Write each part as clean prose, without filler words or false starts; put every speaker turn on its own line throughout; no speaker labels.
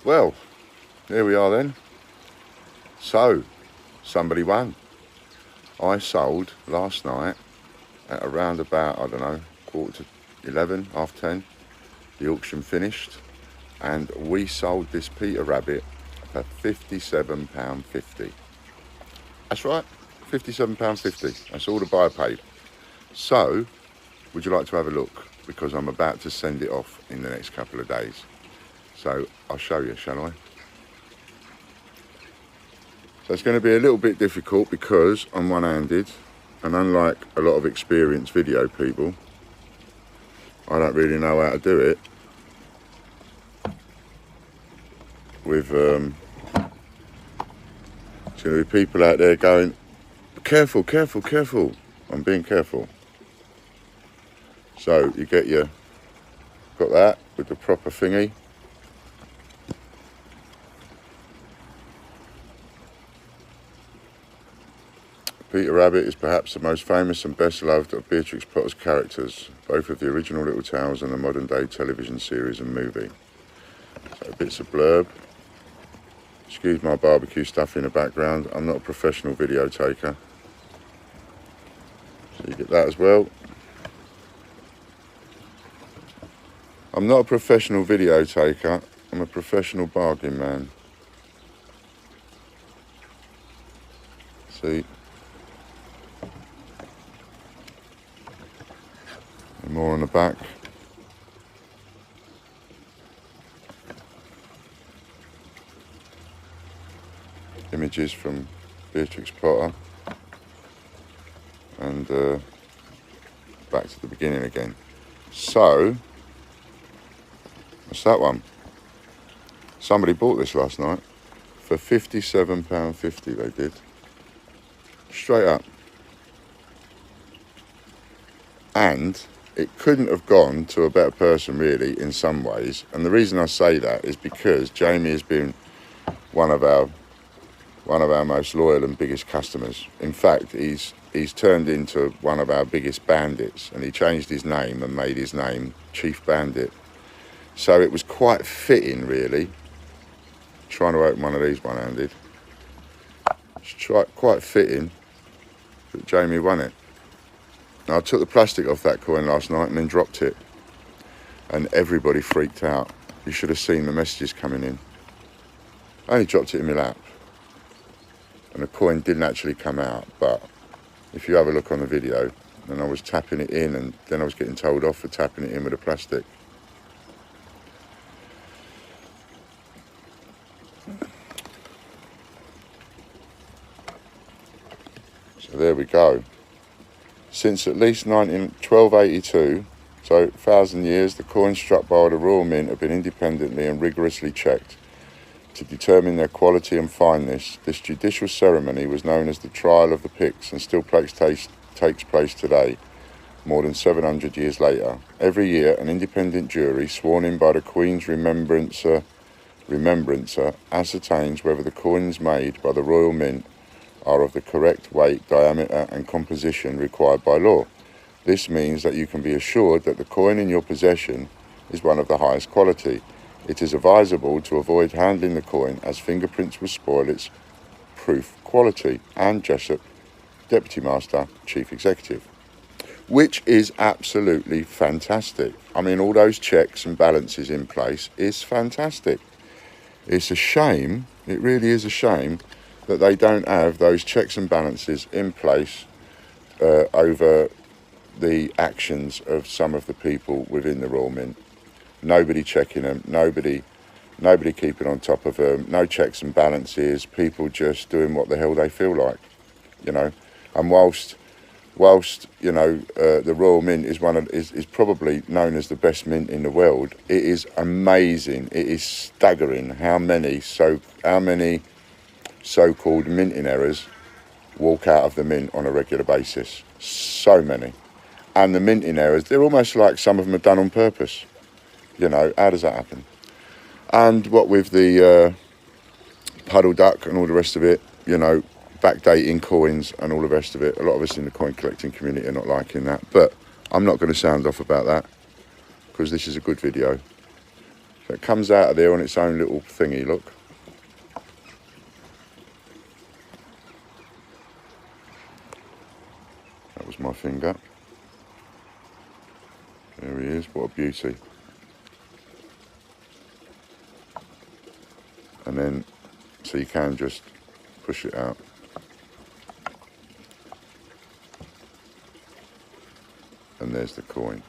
Well, here we are then. So, somebody won. I sold last night at around about, I don't know, 11:15, 10:30. The auction finished and we sold this Peter Rabbit for £57.50. That's right, £57.50. That's all the buyer paid. So, would you like to have a look? Because I'm about to send it off in the next couple of days. So, I'll show you, shall I? So it's going to be a little bit difficult because I'm one-handed, and unlike a lot of experienced video people, I don't really know how to do it with there's going to be people out there going, careful, careful, careful. I'm being careful. So you got that with the proper thingy. Peter Rabbit is perhaps the most famous and best loved of Beatrix Potter's characters, both of the original Little Tales and the modern day television series and movie. So bits of blurb. Excuse my barbecue stuff in the background. I'm not a professional video taker. So you get that as well. I'm not a professional video taker. I'm a professional bargain man. See? And more on the back. Images from Beatrix Potter. And back to the beginning again. So, what's that one? Somebody bought this last night for £57.50 they did. Straight up. And it couldn't have gone to a better person really in some ways. And the reason I say that is because Jamie has been one of our most loyal and biggest customers. In fact, he's turned into one of our biggest bandits, and he changed his name and made his name Chief Bandit. So it was quite fitting, really. Trying to open one of these one-handed. It's quite fitting that Jamie won it. Now, I took the plastic off that coin last night and then dropped it, and everybody freaked out. You should have seen the messages coming in. I only dropped it in my lap, and the coin didn't actually come out, but if you have a look on the video, then I was tapping it in, and then I was getting told off for tapping it in with the plastic. So there we go. Since at least 1282, so 1,000 years, the coins struck by the Royal Mint have been independently and rigorously checked to determine their quality and fineness. This judicial ceremony was known as the Trial of the Picts and still takes place today, more than 700 years later. Every year, an independent jury, sworn in by the Queen's Remembrancer, ascertains whether the coins made by the Royal Mint are of the correct weight, diameter and composition required by law. This means that you can be assured that the coin in your possession is one of the highest quality. It is advisable to avoid handling the coin as fingerprints will spoil its proof quality. Anne Jessup, Deputy Master, Chief Executive. Which is absolutely fantastic. I mean, all those checks and balances in place is fantastic. It's a shame, it really is a shame, that they don't have those checks and balances in place over the actions of some of the people within the Royal Mint. Nobody checking them, nobody keeping on top of them, no checks and balances, people just doing what the hell they feel like, you know. And whilst you know the Royal Mint is probably known as the best mint in the world, it is amazing, it is staggering how many so-called minting errors walk out of the mint on a regular basis. So many. And the minting errors, they're almost like some of them are done on purpose. You know, how does that happen? And what with the puddle duck and all the rest of it, you know, backdating coins and all the rest of it. A lot of us in the coin collecting community are not liking that. But I'm not going to sound off about that because this is a good video. It comes out of there on its own little thingy, look. That was my finger. There he is, what a beauty. And then, so you can just push it out. And there's the coin.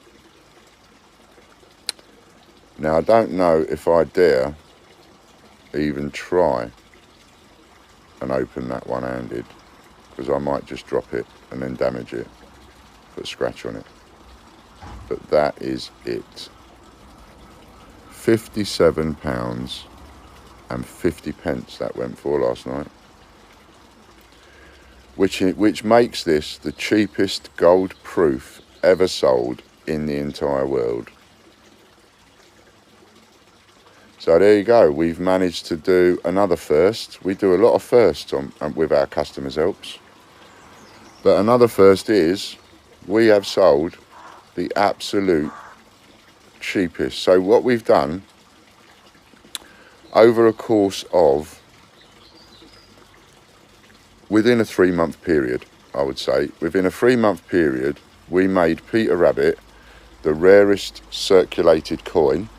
Now I don't know if I dare even try and open that one-handed, because I might just drop it and then damage it, put a scratch on it. But that is it. £57 and 50 pence that went for last night, which makes this the cheapest gold proof ever sold in the entire world. So there you go, we've managed to do another first. We do a lot of firsts with our customers' helps. But another first is, we have sold the absolute cheapest. So what we've done, over a course of, within a 3-month period, I would say, within a 3-month period, we made Peter Rabbit the rarest circulated coin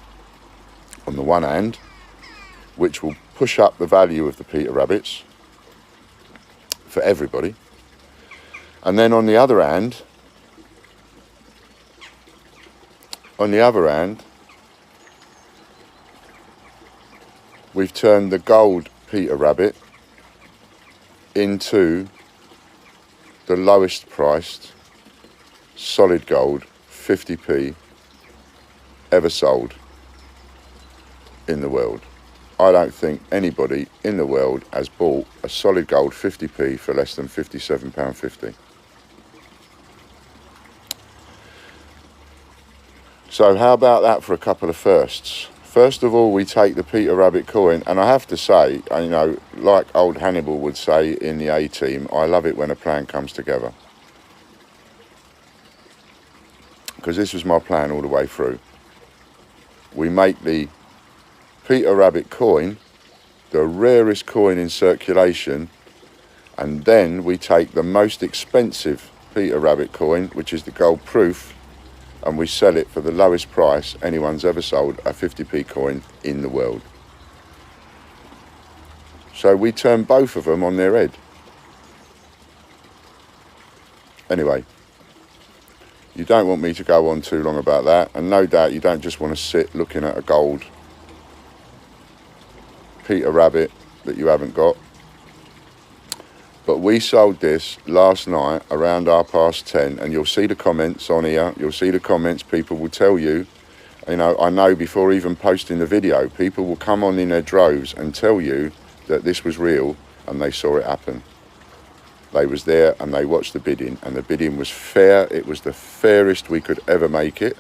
on the one hand, which will push up the value of the Peter Rabbits for everybody. And then on the other hand, we've turned the gold Peter Rabbit into the lowest priced solid gold 50p ever sold in the world. I don't think anybody in the world has bought a solid gold 50p for less than £57.50. So how about that for a couple of firsts? First of all, we take the Peter Rabbit coin, and I have to say, you know, like old Hannibal would say in the A-Team, I love it when a plan comes together. Because this was my plan all the way through. We make the Peter Rabbit coin the rarest coin in circulation, and then we take the most expensive Peter Rabbit coin, which is the gold proof, and we sell it for the lowest price anyone's ever sold a 50p coin in the world. So we turn both of them on their head. Anyway, you don't want me to go on too long about that, and no doubt you don't just want to sit looking at a gold Peter Rabbit that you haven't got. But we sold this last night around 10:30, and you'll see the comments on here. You'll see the comments. People will tell you, you know, I know before even posting the video, people will come on in their droves and tell you that this was real and they saw it happen. They was there and they watched the bidding, and the bidding was fair. It was the fairest we could ever make it.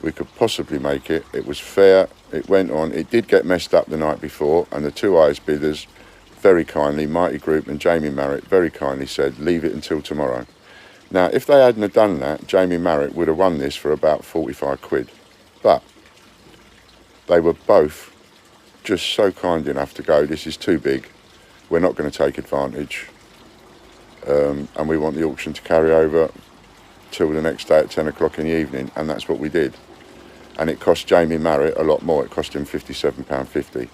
We could possibly make it. It was fair. It went on. It did get messed up the night before, and the two highest bidders very kindly, Mighty Group and Jamie Marriott, very kindly said, leave it until tomorrow. Now, if they hadn't have done that, Jamie Marriott would have won this for about 45 quid. But they were both just so kind enough to go, this is too big. We're not going to take advantage. And we want the auction to carry over till the next day at 10 o'clock in the evening. And that's what we did. And it cost Jamie Marriott a lot more. It cost him £57.50.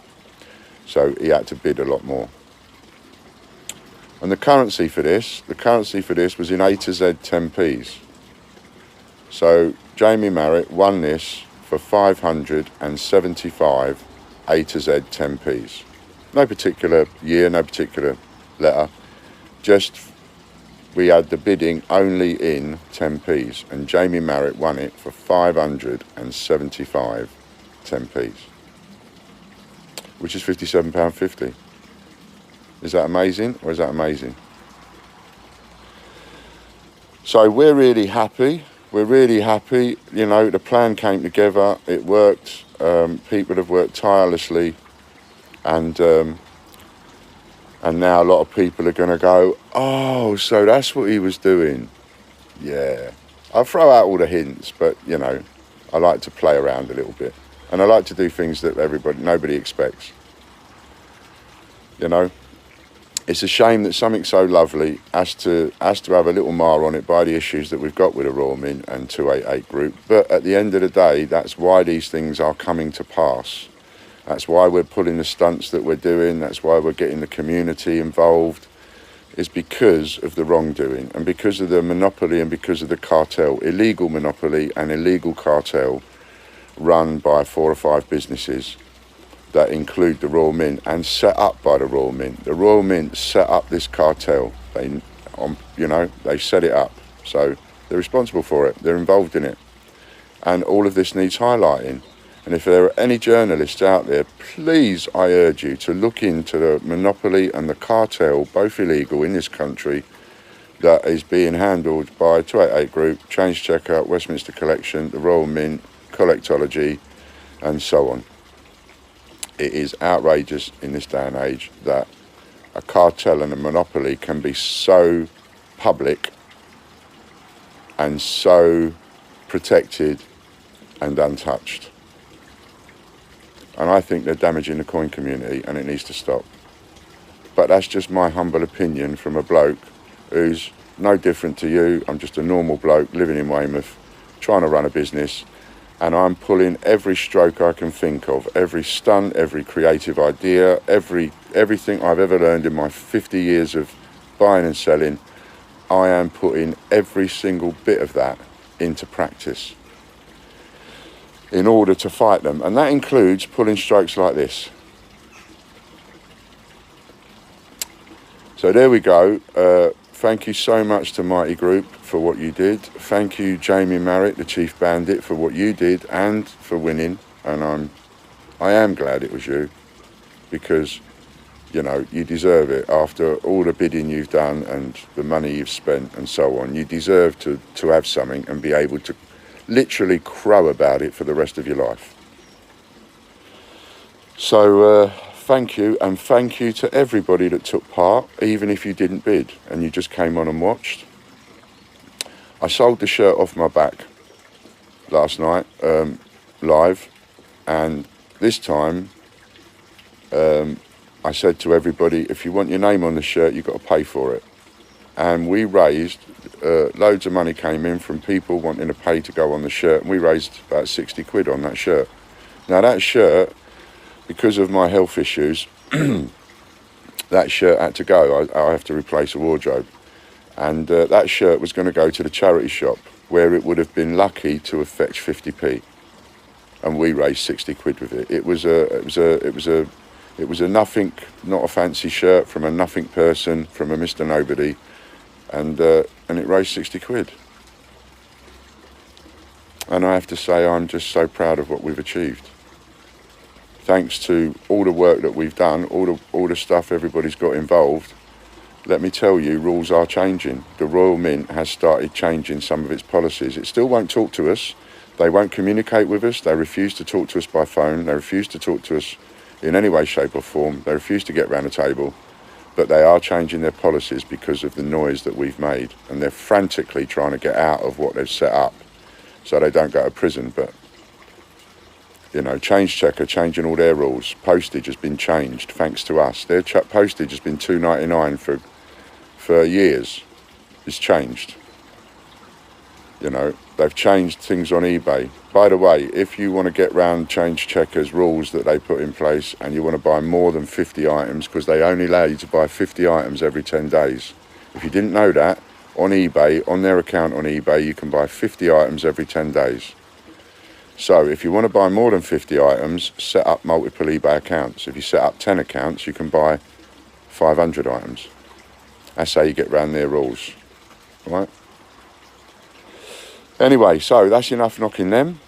So he had to bid a lot more. And the currency for this was in A to Z 10p's. So Jamie Marriott won this for 575 A to Z 10p's. No particular year, no particular letter. Just we had the bidding only in 10p's, and Jamie Marriott won it for 575 10p's, which is £57.50. Is that amazing, or is that amazing? So we're really happy. We're really happy. You know, the plan came together. It worked. People have worked tirelessly, and now a lot of people are going to go, oh, so that's what he was doing. Yeah. I'll throw out all the hints, but, you know, I like to play around a little bit. And I like to do things that nobody expects. You know, it's a shame that something so lovely has to have a little mar on it by the issues that we've got with the Royal Mint and 288 Group. But at the end of the day, that's why these things are coming to pass. That's why we're pulling the stunts that we're doing. That's why we're getting the community involved. It's because of the wrongdoing and because of the monopoly and because of the cartel, illegal monopoly and illegal cartel run by 4 or 5 businesses that include the Royal Mint and set up by the Royal Mint. The Royal Mint set up this cartel. They set it up. So they're responsible for it. They're involved in it. And all of this needs highlighting. And if there are any journalists out there, please, I urge you to look into the monopoly and the cartel, both illegal in this country, that is being handled by 288 Group, Change Checker, Westminster Collection, the Royal Mint, Collectology, and so on. It is outrageous in this day and age that a cartel and a monopoly can be so public and so protected and untouched. And I think they're damaging the coin community and it needs to stop. But that's just my humble opinion from a bloke who's no different to you. I'm just a normal bloke living in Weymouth, trying to run a business, and I'm pulling every stroke I can think of, every stunt, every creative idea, everything I've ever learned in my 50 years of buying and selling. I am putting every single bit of that into practice in order to fight them, and that includes pulling strokes like this. So there we go. Thank you so much to Mighty Group for what you did. Thank you, Jamie Marriott, the Chief Bandit, for what you did and for winning. And I am glad it was you, because you know you deserve it after all the bidding you've done and the money you've spent and so on. You deserve to have something and be able to literally crow about it for the rest of your life. So thank you, and thank you to everybody that took part, even if you didn't bid and you just came on and watched. I sold the shirt off my back last night live, and this time I said to everybody, if you want your name on the shirt, you've got to pay for it. And we raised, loads of money came in from people wanting to pay to go on the shirt, and we raised about 60 quid on that shirt. Now that shirt, because of my health issues, that shirt had to go. I have to replace a wardrobe. And that shirt was going to go to the charity shop, where it would have been lucky to have fetched 50p. And we raised 60 quid with it. It was a nothing, not a fancy shirt, from a nothing person, from a Mr. Nobody. And it raised 60 quid. And I have to say, I'm just so proud of what we've achieved. Thanks to all the work that we've done, all the stuff everybody's got involved. Let me tell you, rules are changing. The Royal Mint has started changing some of its policies. It still won't talk to us. They won't communicate with us. They refuse to talk to us by phone. They refuse to talk to us in any way, shape or form. They refuse to get round the table. But they are changing their policies because of the noise that we've made. And they're frantically trying to get out of what they've set up so they don't go to prison. But, you know, Change Checker changing all their rules. Postage has been changed thanks to us. Their postage has been $2.99 for years. It's changed. You know, they've changed things on eBay. By the way, if you want to get round Change Checker's rules that they put in place and you want to buy more than 50 items, because they only allow you to buy 50 items every 10 days. If you didn't know that, on eBay, on their account on eBay, you can buy 50 items every 10 days. So if you want to buy more than 50 items, set up multiple eBay accounts. If you set up 10 accounts, you can buy 500 items. That's how you get round their rules, right? Anyway, so that's enough knocking them.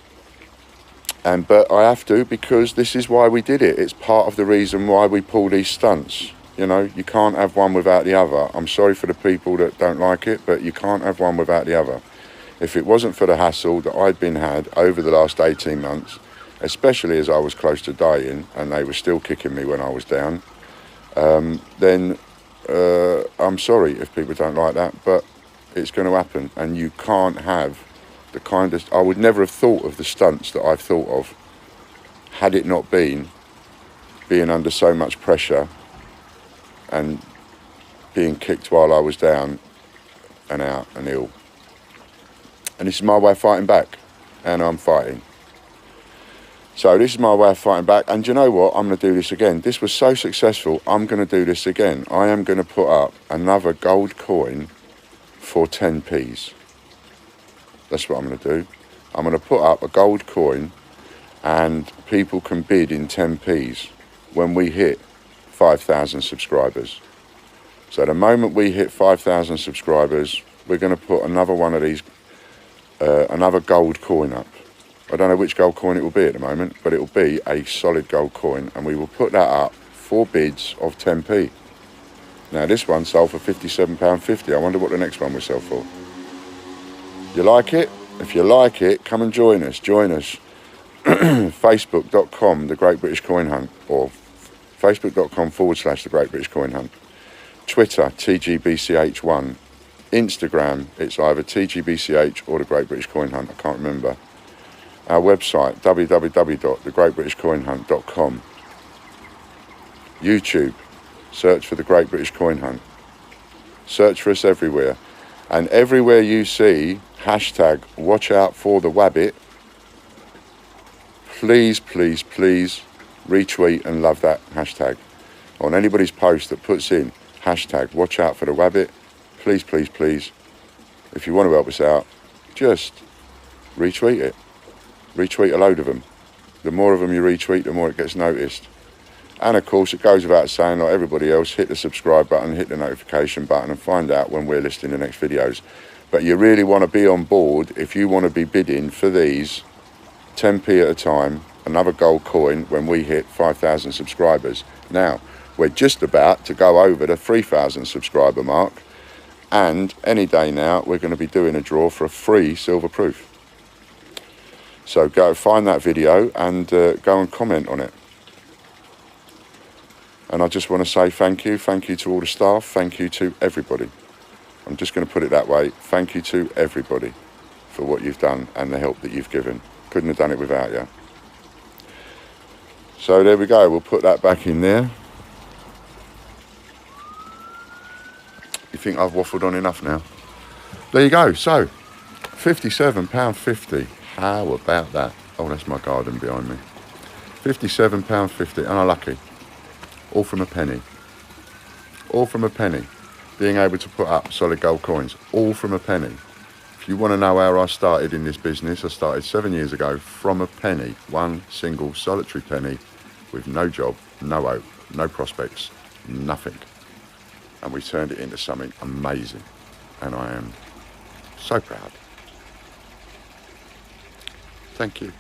But I have to, because this is why we did it. It's part of the reason why we pull these stunts. You know, you can't have one without the other. I'm sorry for the people that don't like it, but you can't have one without the other. If it wasn't for the hassle that I'd been had over the last 18 months, especially as I was close to dying and they were still kicking me when I was down, then I'm sorry if people don't like that, but it's going to happen. And you can't have the kind of... I would never have thought of the stunts that I've thought of had it not been being under so much pressure and being kicked while I was down and out and ill. And this is my way of fighting back, and I'm fighting. So this is my way of fighting back, and you know what? I'm going to do this again. This was so successful, I'm going to do this again. I am going to put up another gold coin for 10p's. That's what I'm going to do. I'm going to put up a gold coin, and people can bid in 10p's when we hit 5,000 subscribers. So the moment we hit 5,000 subscribers, we're going to put another one of these, another gold coin up. I don't know which gold coin it will be at the moment, but it will be a solid gold coin, and we will put that up for bids of 10p. Now this one sold for £57.50. I wonder what the next one will sell for. You like it? If you like it, come and join us. Join us. Facebook.com, The Great British Coin Hunt, or Facebook.com/The Great British Coin Hunt. Twitter, TGBCH1. Instagram, it's either TGBCH or The Great British Coin Hunt. I can't remember. Our website, www.thegreatbritishcoinhunt.com. YouTube, search for The Great British Coin Hunt. Search for us everywhere. And everywhere you see hashtag watch out for the wabbit, please, please, please retweet and love that hashtag. On anybody's post that puts in hashtag watch out for the wabbit, please, please, please, if you want to help us out, just retweet it. Retweet a load of them. The more of them you retweet, the more it gets noticed. And of course, it goes without saying, like everybody else, hit the subscribe button, hit the notification button, and find out when we're listing the next videos. But you really want to be on board if you want to be bidding for these 10p at a time, another gold coin when we hit 5,000 subscribers. Now, we're just about to go over the 3,000 subscriber mark, and any day now, we're going to be doing a draw for a free silver proof. So go find that video and go and comment on it. And I just want to say thank you to all the staff, thank you to everybody. I'm just going to put it that way, thank you to everybody for what you've done and the help that you've given. Couldn't have done it without you. So there we go, we'll put that back in there. You think I've waffled on enough now? There you go, so £57.50. How about that? Oh, that's my garden behind me. £57.50, and I'm lucky. All from a penny. All from a penny. Being able to put up solid gold coins. All from a penny. If you want to know how I started in this business, I started 7 years ago from a penny. One single solitary penny with no job, no hope, no prospects, nothing. And we turned it into something amazing. And I am so proud. Thank you.